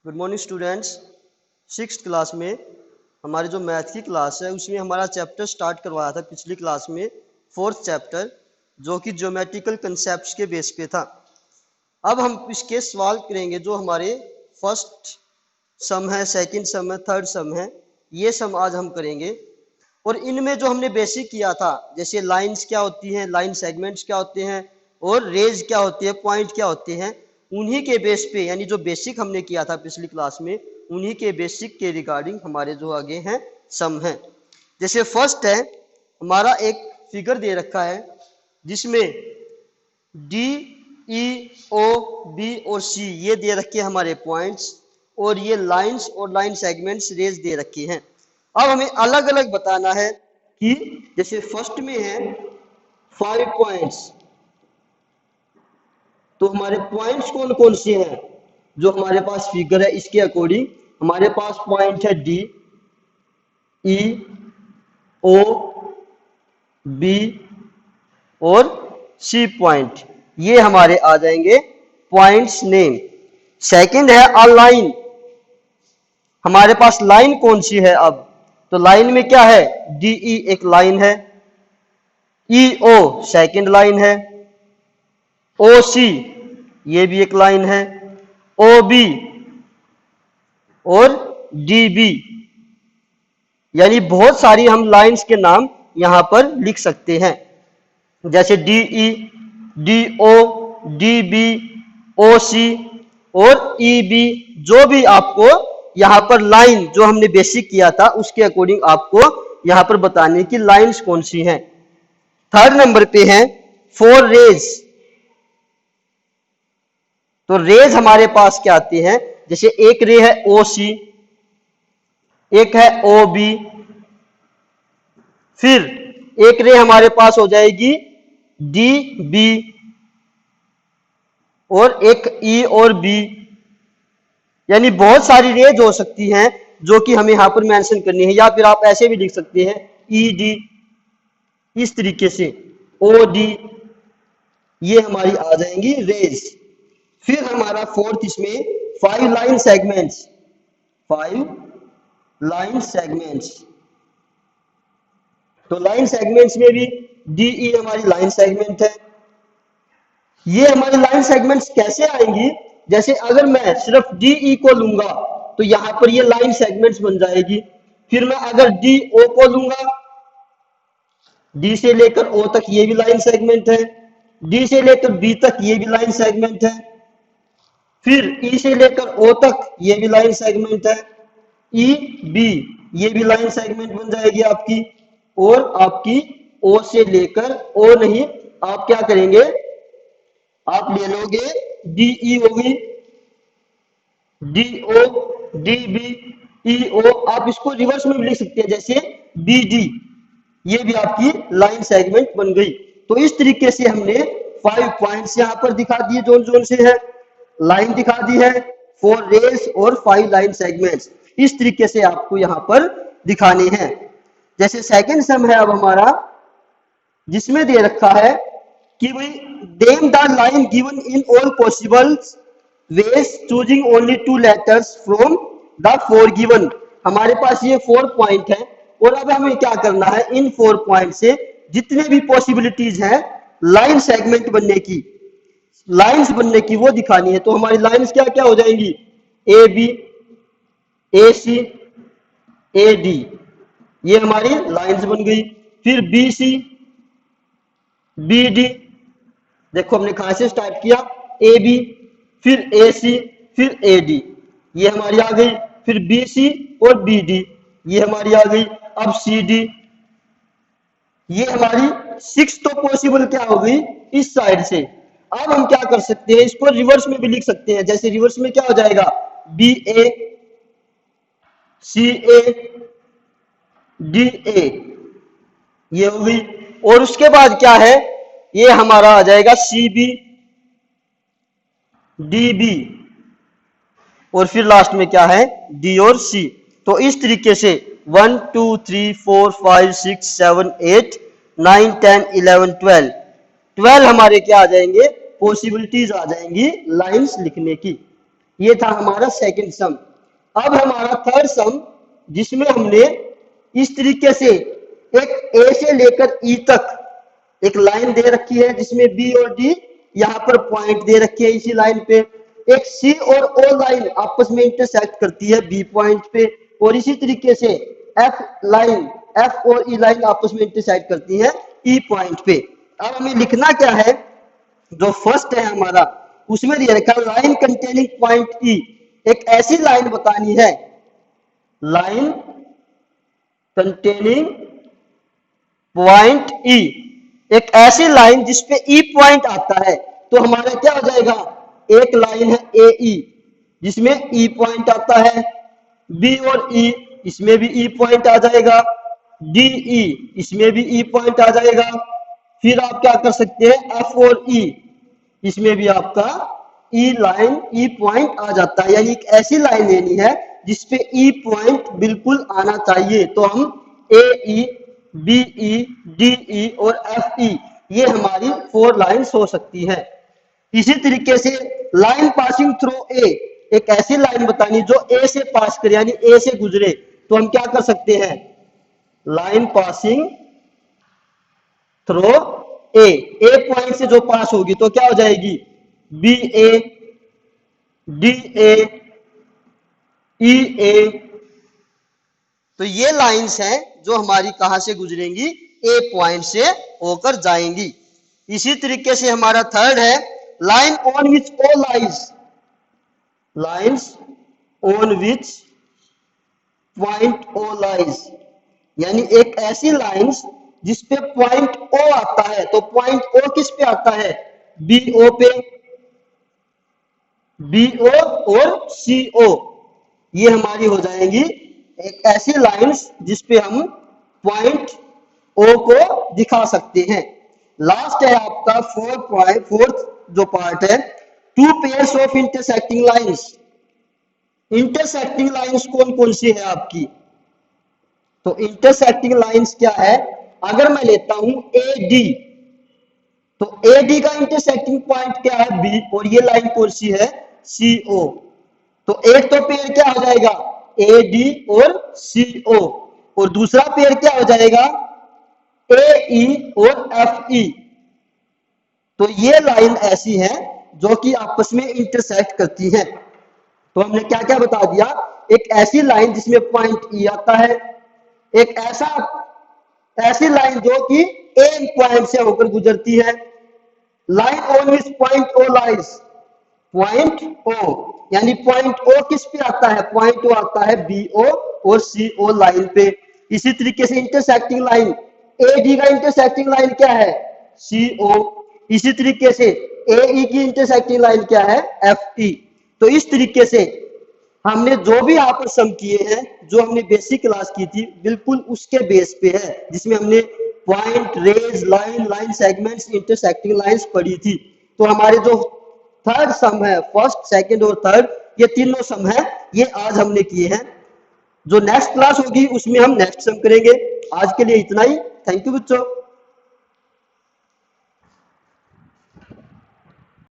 Good morning students. Sixth class में हमारी जो मैथ की क्लास है उसमें हमारा चैप्टर स्टार्ट करवाया था पिछली क्लास में, फोर्थ चैप्टर, जो कि ज्योमेट्रिकल कंसेप्ट्स के बेस पे था। अब हम इसके सवाल करेंगे जो हमारे फर्स्ट सम है, सेकंड सम है, थर्ड सम है, ये सम आज हम करेंगे। और इनमें जो हमने बेसिक किया था, जैसे लाइंस क्या होती हैं, लाइन सेगमेंट्स क्या होते हैं और रेज क्या होती है, पॉइंट क्या होते हैं, उन्हीं के बेस पे, यानी जो बेसिक हमने किया था पिछली क्लास में, उन्हीं के बेसिक के रिगार्डिंग हमारे जो आगे हैं सम हैं। जैसे फर्स्ट है हमारा एक फिगर दे रखा है जिसमें डी, ई, ओ, बी और सी ये दे रखे हैं हमारे पॉइंट्स, और ये लाइंस और लाइन सेगमेंट्स रेज दे रखे हैं। अब हमें अलग अलग बताना है कि जैसे फर्स्ट में है 5 पॉइंट्स, तो हमारे पॉइंट्स कौन कौन से हैं जो हमारे पास फिगर है इसके अकॉर्डिंग हमारे पास पॉइंट है डी, ई, ओ, बी और सी पॉइंट, ये हमारे आ जाएंगे पॉइंट्स नेम। सेकंड है अ लाइन, हमारे पास लाइन कौन सी है अब, तो लाइन में क्या है, डीई एक लाइन है, ईओ सेकंड लाइन है, ओ सी ये भी एक लाइन है, ओ बी और डी बी, यानी बहुत सारी हम लाइंस के नाम यहां पर लिख सकते हैं, जैसे D E, D O, D B, O C और ई बी। जो भी आपको यहां पर लाइन जो हमने बेसिक किया था उसके अकॉर्डिंग आपको यहां पर बताने की लाइंस कौन सी हैं। थर्ड नंबर पे है 4 रेज, तो रेज हमारे पास क्या आती हैं, जैसे एक रे है ओ सी, एक है ओ बी, फिर एक रे हमारे पास हो जाएगी डी बी और एक ई और बी, यानी बहुत सारी रेज हो सकती हैं जो कि हमें यहां पर मेंशन करनी है, या फिर आप ऐसे भी लिख सकते हैं ई डी, इस तरीके से ओ डी, ये हमारी आ जाएंगी रेज। फिर हमारा फोर्थ इसमें 5 लाइन सेगमेंट्स, 5 लाइन सेगमेंट्स, तो लाइन सेगमेंट्स में भी डीई हमारी लाइन सेगमेंट है। ये हमारी लाइन सेगमेंट्स कैसे आएंगी, जैसे अगर मैं सिर्फ डीई को लूंगा तो यहां पर ये लाइन सेगमेंट्स बन जाएगी। फिर मैं अगर डी ओ को लूंगा, डी से लेकर ओ तक ये भी लाइन सेगमेंट है, डी से लेकर बी तक ये भी लाइन सेगमेंट है, फिर ई से लेकर ओ तक ये भी लाइन सेगमेंट है, ई बी ये भी लाइन सेगमेंट बन जाएगी आपकी, और आपकी ओ से लेकर ओ नहीं, आप क्या करेंगे, आप ले लोगे डीई होगी, डी ओ, डी बी, ई ओ, आप इसको रिवर्स में भी लिख सकते हैं जैसे बी डी, ये भी आपकी लाइन सेगमेंट बन गई। तो इस तरीके से हमने 5 पॉइंट्स यहां पर दिखा दिए, जोन जोन से है, लाइन दिखा दी है, 4 रेस और 5 लाइन सेगमेंट्स, इस तरीके से आपको यहां पर दिखाने हैं। जैसे सेकंड सम है अब हमारा, जिसमें दे रखा है कि भाई name the line given in all possible ways choosing only 2 letters from the 4 given. हमारे पास ये 4 पॉइंट है और अब हमें क्या करना है, इन 4 पॉइंट से जितने भी पॉसिबिलिटीज हैं लाइन सेगमेंट बनने की, लाइंस बनने की, वो दिखानी है। तो हमारी लाइंस क्या क्या हो जाएंगी, A B, A C, A D, ये हमारी लाइंस बन गई। फिर बी सी, बी डी, देखो हमने कहां से स्टार्ट किया, ए बी, फिर ए सी, फिर ए डी, ये हमारी आ गई। फिर बी सी और बी डी, ये हमारी आ गई। अब सी डी, ये हमारी 6 तो पॉसिबल क्या हो गई इस साइड से। अब हम क्या कर सकते हैं, इसको रिवर्स में भी लिख सकते हैं, जैसे रिवर्स में क्या हो जाएगा, B A, C A, D A, ये हो गई। और उसके बाद क्या है, ये हमारा आ जाएगा सी बी, डी बी, और फिर लास्ट में क्या है, डी और सी। तो इस तरीके से 1 2 3 4 5 6 7 8 9 10 11 12 हमारे क्या आ जाएंगे, पॉसिबिलिटीज आ जाएंगी लाइंस लिखने की। ये था हमारा सेकंड सम। अब हमारा थर्ड सम, जिसमें हमने इस तरीके से एक ए से लेकर ई तक एक लाइन दे रखी है, जिसमें बी और डी यहाँ पर पॉइंट दे रखे हैं इसी लाइन पे। एक सी और ओ लाइन आपस में इंटरसेक्ट करती है बी पॉइंट पे, और इसी तरीके से एफ लाइन, एफ और ई लाइन आपस में इंटरसेक्ट करती है ई पॉइंट पे। अब हमें लिखना क्या है, जो फर्स्ट है हमारा, उसमें दिया रखा है लाइन कंटेनिंग पॉइंट ई। एक ऐसी लाइन बतानी है, लाइन कंटेनिंग पॉइंट ई, एक ऐसी लाइन जिसपे ई पॉइंट आता है। तो हमारा क्या हो जाएगा, एक लाइन है ए ई जिसमें ई पॉइंट आता है, बी और ई इसमें भी ई पॉइंट आ जाएगा, डी ई इसमें भी ई पॉइंट आ जाएगा। फिर आप क्या कर सकते हैं, एफ और ई इसमें भी आपका ई लाइन, ई पॉइंट आ जाता है। यानी एक ऐसी लाइन लेनी है जिसपे ई पॉइंट बिल्कुल आना चाहिए। तो हम ए ई, बी ई, डी ई और एफ ई, ये हमारी 4 लाइन्स हो सकती है। इसी तरीके से लाइन पासिंग थ्रू ए, एक ऐसी लाइन बतानी जो ए से पास करे, यानी ए से गुजरे। तो हम क्या कर सकते हैं, line passing through a point से जो पास होगी तो क्या हो जाएगी, बी ए, डी ए, ई ए। तो ये लाइंस हैं जो हमारी कहां से गुजरेंगी, ए पॉइंट से होकर जाएंगी। इसी तरीके से हमारा थर्ड है line on which O lies, lines on which point O lies, यानी एक ऐसी लाइंस जिसपे पॉइंट ओ आता है। तो पॉइंट ओ किस पे आता है, बी ओ पे, बी ओ और सी ओ, ये हमारी हो जाएंगी एक ऐसी लाइंस जिसपे हम पॉइंट ओ को दिखा सकते हैं। लास्ट है आपका फोर्थ जो पार्ट है, two pairs of intersecting lines. Intersecting lines कौन कौन सी है आपकी, तो इंटरसेक्टिंग लाइंस क्या है, अगर मैं लेता हूं ए डी, तो ए डी का इंटरसेक्टिंग पॉइंट क्या है, बी, और ये लाइन कौन सी है, सी ओ। तो एक तो पेयर क्या हो जाएगा, ए डी और सी ओ, और दूसरा पेयर क्या हो जाएगा, ए ई और एफ ई। तो ये लाइन ऐसी है जो कि आपस में इंटरसेक्ट करती है। तो हमने क्या क्या बता दिया, एक ऐसी लाइन जिसमें पॉइंट ई आता है, एक ऐसी लाइन जो कि ए पॉइंट से होकर गुजरती है, line on which point O lies, point O, यानी पॉइंट ओ किस पे आता है, पॉइंट ओ आता है बी ओ और सी ओ लाइन पे। इसी तरीके से इंटरसेक्टिंग लाइन, ए डी का इंटरसेक्टिंग लाइन क्या है, सी ओ। इसी तरीके से ए ई की इंटरसेक्टिंग लाइन क्या है, एफ ई। तो इस तरीके से हमने जो भी यहाँ पर सम किए हैं, जो हमने बेसिक क्लास की थी, बिल्कुल उसके बेस पे है, जिसमें हमने point, rays, line, line segments, intersecting lines पढ़ी थी। तो हमारे जो थर्ड सम है, फर्स्ट, सेकंड और थर्ड, ये तीनों सम है, ये आज हमने किए हैं। जो नेक्स्ट क्लास होगी उसमें हम नेक्स्ट सम करेंगे। आज के लिए इतना ही। थैंक यू बच्चों।